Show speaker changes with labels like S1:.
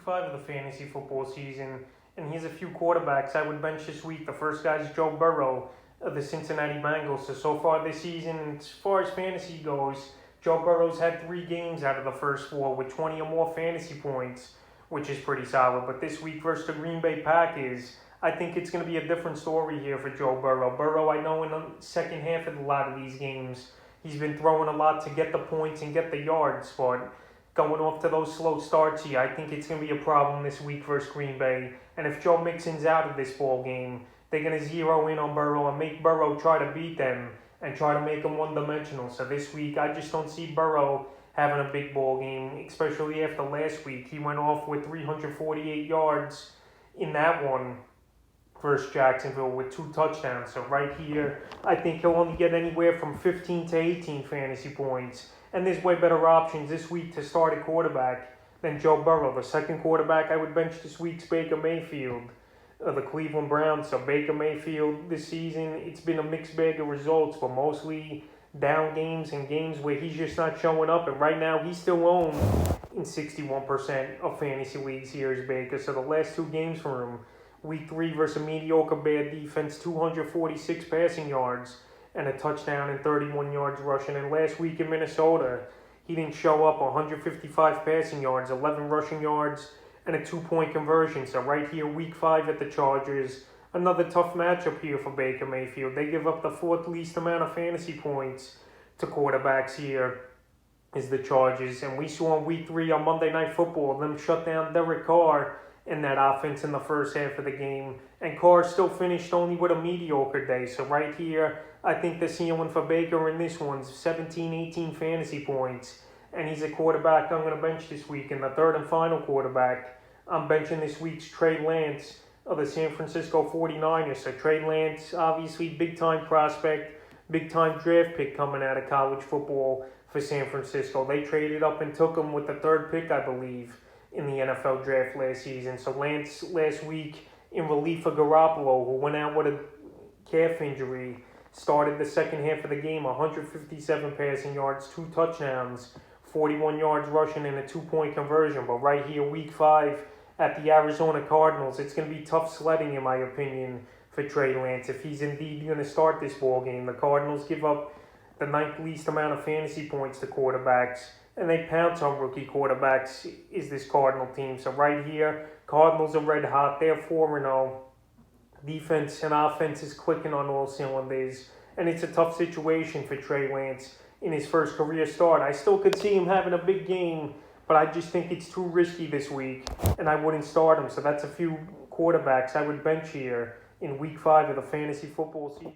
S1: 5 of the fantasy football season, and here's a few quarterbacks I would bench this week. The first guy is Joe Burrow of the Cincinnati Bengals. So far this season, as far as fantasy goes, Joe Burrow's had 3 games out of the first 4 with 20 or more fantasy points, which is pretty solid. But this week versus the Green Bay Packers, I think it's going to be a different story here for Joe Burrow. Burrow, I know in the second half of a lot of these games, he's been throwing a lot to get the points and get the yards, but going off to those slow starts here, I think it's going to be a problem this week versus Green Bay. And if Joe Mixon's out of this ball game, they're going to zero in on Burrow and make Burrow try to beat them and try to make him one-dimensional. So this week, I just don't see Burrow having a big ball game, especially after last week. He went off with 348 yards in that one versus Jacksonville with 2 touchdowns. So right here, I think he'll only get anywhere from 15 to 18 fantasy points. And there's way better options this week to start a quarterback than Joe Burrow. The second quarterback I would bench this week's Baker Mayfield of the Cleveland Browns. So Baker Mayfield this season, it's been a mixed bag of results, but mostly down games and games where he's just not showing up. And right now, he's still owned in 61% of fantasy leagues here as Baker. So the last 2 games for him, Week 3 versus a mediocre bad defense, 246 passing yards and a touchdown and 31 yards rushing. And last week in Minnesota, he didn't show up. 155 passing yards, 11 rushing yards, and a 2-point conversion. So right here, Week 5 at the Chargers, another tough matchup here for Baker Mayfield. They give up the 4th least amount of fantasy points to quarterbacks here is the Chargers. And we saw in Week 3 on Monday Night Football them shut down Derek Carr in that offense in the first half of the game. And Carr still finished only with a mediocre day. So right here, I think the ceiling for Baker in this one's 17, 18 fantasy points. And he's a quarterback I'm going to bench this week. And the third and final quarterback I'm benching this week's Trey Lance of the San Francisco 49ers. So Trey Lance, obviously big-time prospect, big-time draft pick coming out of college football for San Francisco. They traded up and took him with the 3rd pick, I believe, in the NFL draft last season. So Lance last week in relief of Garoppolo, who went out with a calf injury, started the second half of the game, 157 passing yards, 2 touchdowns, 41 yards rushing, and a 2-point conversion. But right here, Week 5 at the Arizona Cardinals, it's going to be tough sledding, in my opinion, for Trey Lance if he's indeed going to start this ball game. The Cardinals give up the 9th least amount of fantasy points to quarterbacks, and they pounce on rookie quarterbacks is this Cardinal team. So right here, Cardinals are red hot. They're 4-0. Defense and offense is clicking on all cylinders, and it's a tough situation for Trey Lance in his first career start. I still could see him having a big game, but I just think it's too risky this week, and I wouldn't start him. So that's a few quarterbacks I would bench here in Week 5 of the fantasy football season.